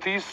30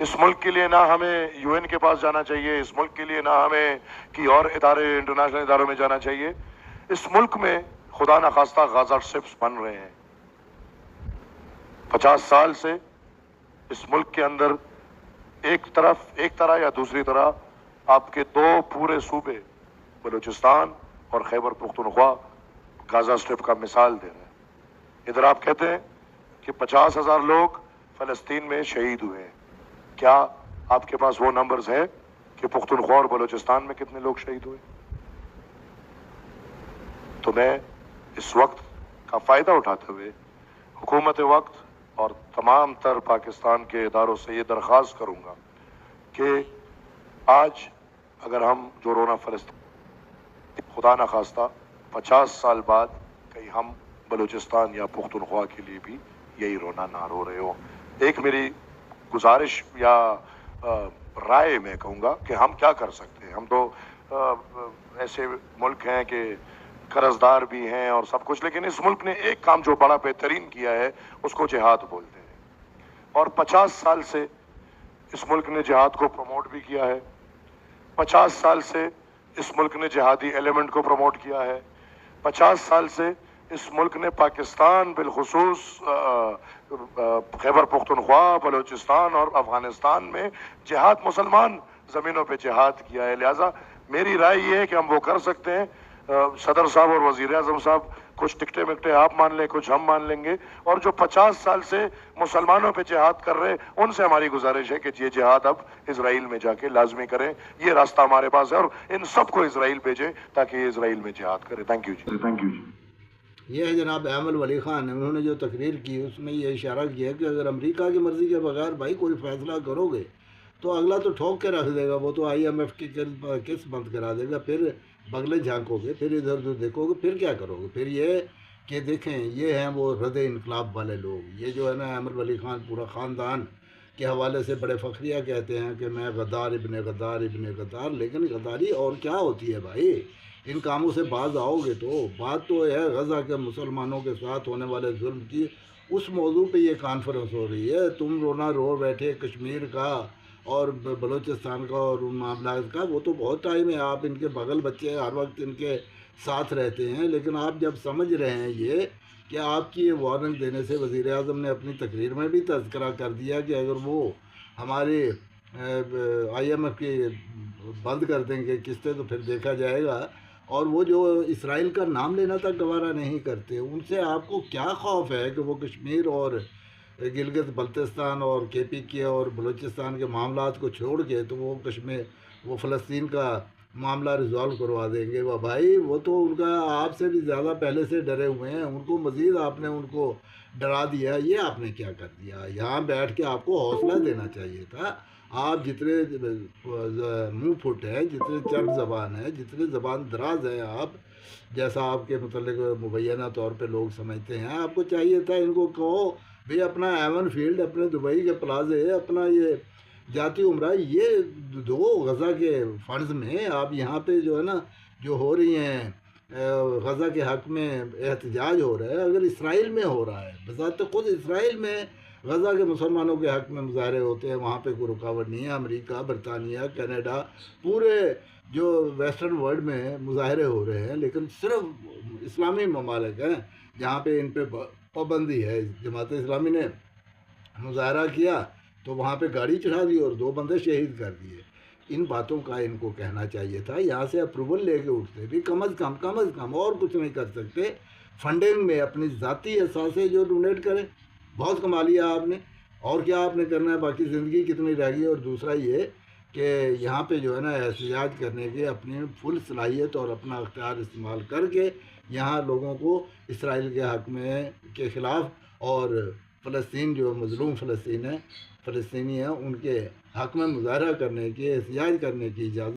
اس ملک کے لیے نہ ہمیں UN کے پاس جانا چاہیے، اس ملک کے لیے نہ ہمیں کی اور ادارے انٹرنیشنل اداروں میں جانا چاہیے. اس ملک میں خدا نخواستہ غازہ شپس بن رہے ہیں. 50 سال سے اس ملک کے اندر ایک طرح یا دوسری طرح آپ کے دو پورے صوبے بلوچستان اور خیبر پختونخوا غازہ اسٹرپ کا مثال دے رہے ہیں. ادھر آپ کہتے ہیں کہ 50,000 لوگ فلسطین میں شہید ہوئے ہیں. کیا آپ کے پاس وہ نمبرز ہیں کہ پختونخوا اور بلوچستان میں کتنے لوگ شہید ہوئے؟ تو میں اس وقت کا فائدہ اٹھاتے ہوئے حکومت وقت اور تمام تر پاکستان کے اداروں سے یہ درخواست کروں گا کہ آج اگر ہم جو رونا فلسطین، خدا نخواستہ 50 سال بعد کہیں ہم بلوچستان یا پختونخوا کے لیے بھی یہی رونا نہ رو رہے ہوں. ایک میری گزارش یا رائے میں کہوں گا کہ ہم کیا کر سکتے ہیں. ہم تو ایسے ملک ہیں کہ قرض دار بھی ہیں اور سب کچھ، لیکن اس ملک نے ایک کام جو بڑا بہترین کیا ہے اس کو جہاد بولتے ہیں. اور 50 سال سے اس ملک نے جہاد کو پروموٹ بھی کیا ہے. 50 سال سے اس ملک نے جہادی ایلیمنٹ کو پروموٹ کیا ہے. 50 سال سے اس ملک نے پاکستان بالخصوص خیبر پختونخوا، بلوچستان اور افغانستان میں جہاد، مسلمان زمینوں پہ جہاد کیا ہے. لہٰذا میری رائے یہ ہے کہ ہم وہ کر سکتے ہیں. صدر صاحب اور وزیر اعظم صاحب کچھ ٹکٹے مکٹے آپ مان لیں، کچھ ہم مان لیں گے. اور جو 50 سال سے مسلمانوں پہ جہاد کر رہے ان سے ہماری گزارش ہے کہ یہ جہاد اب اسرائیل میں جا کے لازمی کریں. یہ راستہ ہمارے پاس ہے اور ان سب کو اسرائیل بھیجیں تاکہ یہ اسرائیل میں جہاد کرے. Thank you ji. Thank you ji. یہ ہے جناب ایمل ولی خان، انہوں نے جو تقریر کی اس میں یہ اشارہ کیا کہ اگر امریکہ کی مرضی کے بغیر بھائی کوئی فیصلہ کرو گے تو اگلا تو ٹھوک کے رکھ دے گا، وہ تو IMF کی قسط بند کرا دے گا. پھر بغلے جھانکو گے، پھر ادھر ادھر دیکھو گے، پھر کیا کرو گے؟ پھر یہ کہ دیکھیں یہ ہیں وہ رد انقلاب والے لوگ. یہ جو ہے نا ایمل ولی خان پورا خاندان کے حوالے سے بڑے فخریہ کہتے ہیں کہ میں غدار ابن غدار ابن غدار. لیکن غداری اور کیا ہوتی ہے بھائی؟ ان کاموں سے باز آؤ گے تو بات تو ہے غزہ کے مسلمانوں کے ساتھ ہونے والے ظلم کی. اس موضوع پہ یہ کانفرنس ہو رہی ہے. تم رونا رو بیٹھے کشمیر کا اور بلوچستان کا اور ان معاملات کا، وہ تو بہت ٹائم ہے. آپ ان کے بغل بچے ہر وقت ان کے ساتھ رہتے ہیں. لیکن آپ جب سمجھ رہے ہیں یہ کہ آپ کی یہ وارننگ دینے سے وزیر اعظم نے اپنی تقریر میں بھی تذکرہ کر دیا کہ اگر وہ ہمارے IMF کی بند کر دیں گے قسطیں تو پھر دیکھا جائے گا. اور وہ جو اسرائیل کا نام لینا تک گوارا نہیں کرتے، ان سے آپ کو کیا خوف ہے کہ وہ کشمیر اور گلگت بلتستان اور KP کے اور بلوچستان کے معاملات کو چھوڑ کے تو وہ وہ فلسطین کا معاملہ ریزالو کروا دیں گے؟ وہ بھائی وہ تو ان کا آپ سے بھی زیادہ پہلے سے ڈرے ہوئے ہیں. ان کو مزید آپ نے ان کو ڈرا دیا. یہ آپ نے کیا کر دیا؟ یہاں بیٹھ کے آپ کو حوصلہ دینا چاہیے تھا. آپ جتنے منہ پھٹ ہیں، جتنے چرب زبان ہیں، جتنے زبان دراز ہیں، آپ جیسا آپ کے متعلق مبینہ طور پہ لوگ سمجھتے ہیں، آپ کو چاہیے تھا ان کو کہو بھئی اپنا ایون فیلڈ، اپنے دبئی کے پلازے، اپنا یہ جاتی عمرہ، یہ دو غزہ کے فنڈز میں آپ یہاں پہ جو ہے نا جو ہو رہی ہیں غزہ کے حق میں احتجاج ہو رہا ہے. اگر اسرائیل میں ہو رہا ہے، بذات خود اسرائیل میں غزہ کے مسلمانوں کے حق میں مظاہرے ہوتے ہیں، وہاں پہ کوئی رکاوٹ نہیں ہے. امریکہ، برطانیہ، کینیڈا، پورے جو ویسٹرن ورلڈ میں مظاہرے ہو رہے ہیں، لیکن صرف اسلامی ممالک ہیں جہاں پہ ان پہ پابندی ہے. جماعت اسلامی نے مظاہرہ کیا تو وہاں پہ گاڑی چڑھا دی اور 2 بندے شہید کر دیے. ان باتوں کا ان کو کہنا چاہیے تھا. یہاں سے اپروول لے کے اٹھتے بھی کم از کم اور کچھ نہیں کر سکتے. فنڈنگ میں اپنی ذاتی اثاثے جو ڈونیٹ کریں، بہت کما لیا آپ نے. اور کیا آپ نے کرنا ہے؟ باقی زندگی کتنی رہ گئی؟ اور دوسرا یہ کہ یہاں پہ جو ہے نا احتجاج کرنے کے اپنی فل صلاحیت اور اپنا اختیار استعمال کر کے یہاں لوگوں کو اسرائیل کے حق میں کے خلاف اور فلسطین جو مظلوم فلسطینی ہیں ان کے حق میں مظاہرہ کرنے کی، احتجاج کرنے کی اجازت